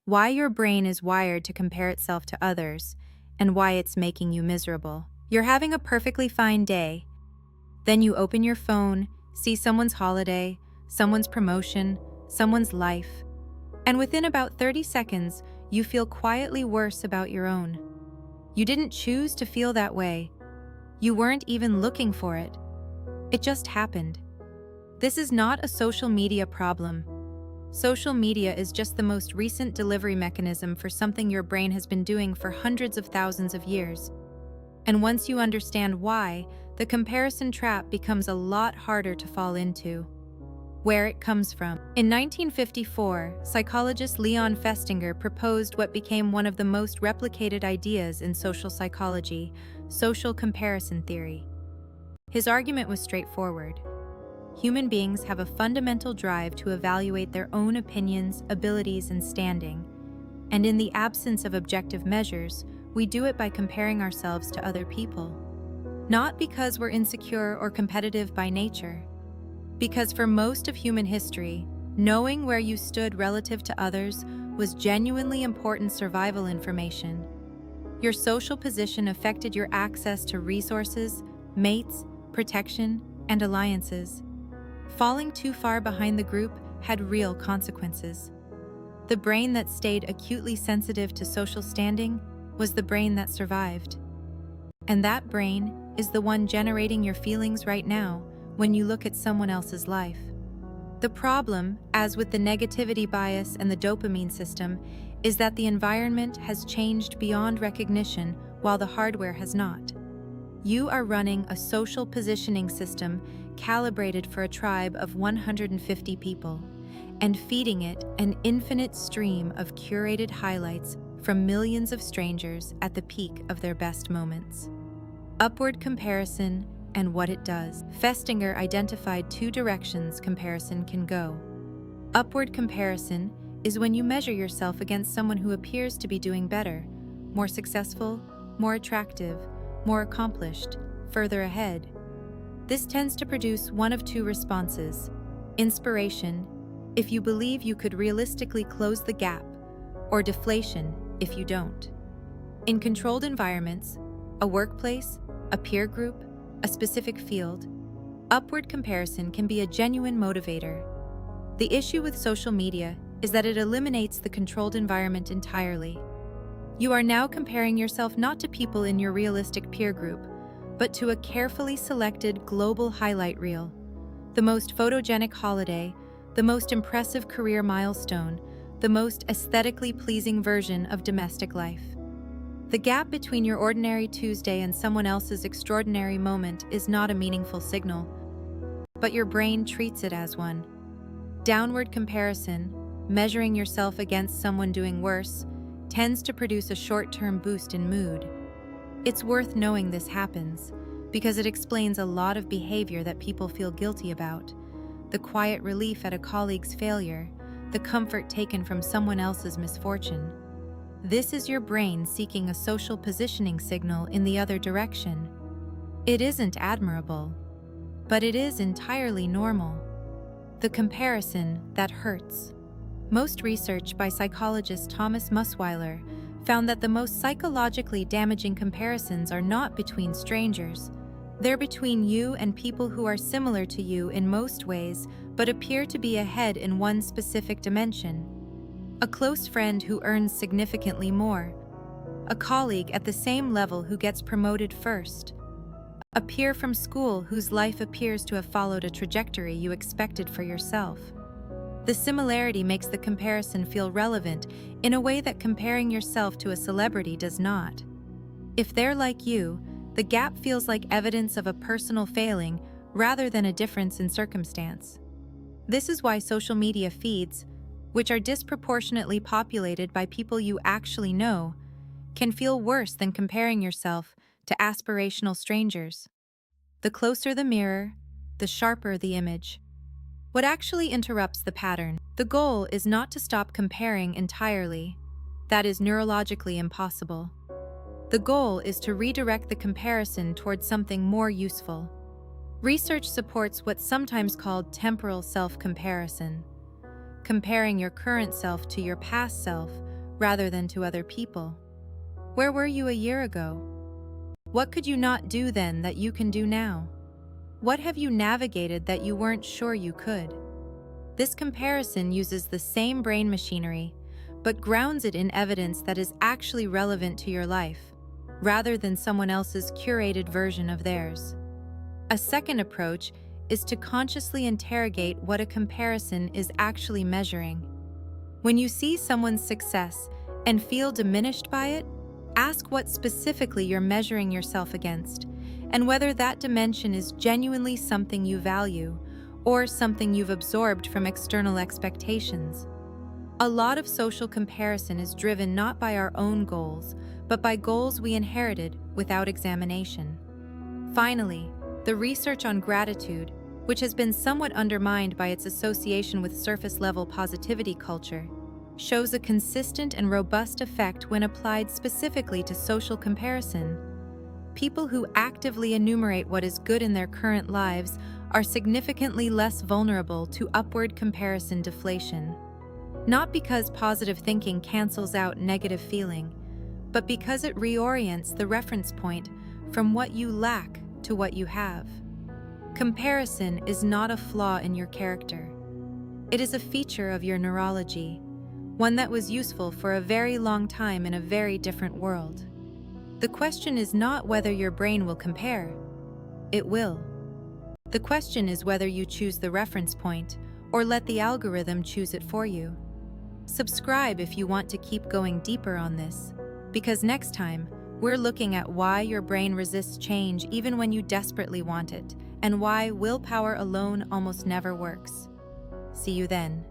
why your brain is wired to compare itself to others, and why it's making you miserable. You're having a perfectly fine day. Then you open your phone, see someone's holiday, someone's promotion, someone's life, and within about 30 seconds, you feel quietly worse about your own. You didn't choose to feel that way. You weren't even looking for it. It just happened. This is not a social media problem. Social media is just the most recent delivery mechanism for something your brain has been doing for hundreds of thousands of years. And once you understand why, the comparison trap becomes a lot harder to fall into. Where it comes from. In 1954, psychologist Leon Festinger proposed what became one of the most replicated ideas in social psychology, social comparison theory. His argument was straightforward. Human beings have a fundamental drive to evaluate their own opinions, abilities, and standing, and in the absence of objective measures, we do it by comparing ourselves to other people. Not because we're insecure or competitive by nature, because for most of human history, knowing where you stood relative to others was genuinely important survival information. Your social position affected your access to resources, mates, protection, and alliances. Falling too far behind the group had real consequences. The brain that stayed acutely sensitive to social standing was the brain that survived. And that brain is the one generating your feelings right now when you look at someone else's life. The problem, as with the negativity bias and the dopamine system, is that the environment has changed beyond recognition while the hardware has not. You are running a social positioning system calibrated for a tribe of 150 people, and feeding it an infinite stream of curated highlights from millions of strangers at the peak of their best moments. Upward comparison and what it does. Festinger identified two directions comparison can go. Upward comparison is when you measure yourself against someone who appears to be doing better, more successful, more attractive, more accomplished, further ahead. This tends to produce one of two responses: inspiration, if you believe you could realistically close the gap, or deflation, if you don't. In controlled environments, a workplace, a peer group, a specific field, upward comparison can be a genuine motivator. The issue with social media is that it eliminates the controlled environment entirely. You are now comparing yourself not to people in your realistic peer group, but to a carefully selected global highlight reel, the most photogenic holiday, the most impressive career milestone, the most aesthetically pleasing version of domestic life. The gap between your ordinary Tuesday and someone else's extraordinary moment is not a meaningful signal, but your brain treats it as one. Downward comparison, measuring yourself against someone doing worse, tends to produce a short-term boost in mood. It's worth knowing this happens, because it explains a lot of behavior that people feel guilty about. The quiet relief at a colleague's failure, the comfort taken from someone else's misfortune. This is your brain seeking a social positioning signal in the other direction. It isn't admirable, but it is entirely normal. The comparison that hurts. Most research by psychologist Thomas Musweiler found that the most psychologically damaging comparisons are not between strangers. They're between you and people who are similar to you in most ways, but appear to be ahead in one specific dimension. A close friend who earns significantly more. A colleague at the same level who gets promoted first. A peer from school whose life appears to have followed a trajectory you expected for yourself. The similarity makes the comparison feel relevant in a way that comparing yourself to a celebrity does not. If they're like you, the gap feels like evidence of a personal failing rather than a difference in circumstance. This is why social media feeds, which are disproportionately populated by people you actually know, can feel worse than comparing yourself to aspirational strangers. The closer the mirror, the sharper the image. What actually interrupts the pattern? The goal is not to stop comparing entirely. That is neurologically impossible. The goal is to redirect the comparison towards something more useful. Research supports what's sometimes called temporal self-comparison. Comparing your current self to your past self rather than to other people. Where were you a year ago? What could you not do then that you can do now? What have you navigated that you weren't sure you could? This comparison uses the same brain machinery, but grounds it in evidence that is actually relevant to your life, rather than someone else's curated version of theirs. A second approach is to consciously interrogate what a comparison is actually measuring. When you see someone's success and feel diminished by it, ask what specifically you're measuring yourself against, and whether that dimension is genuinely something you value or something you've absorbed from external expectations. A lot of social comparison is driven not by our own goals, but by goals we inherited without examination. Finally, the research on gratitude, which has been somewhat undermined by its association with surface-level positivity culture, shows a consistent and robust effect when applied specifically to social comparison. People who actively enumerate what is good in their current lives are significantly less vulnerable to upward comparison deflation. Not because positive thinking cancels out negative feeling, but because it reorients the reference point from what you lack to what you have. Comparison is not a flaw in your character. It is a feature of your neurology, one that was useful for a very long time in a very different world. The question is not whether your brain will compare. It will. The question is whether you choose the reference point or let the algorithm choose it for you. Subscribe if you want to keep going deeper on this, because next time, we're looking at why your brain resists change even when you desperately want it, and why willpower alone almost never works. See you then.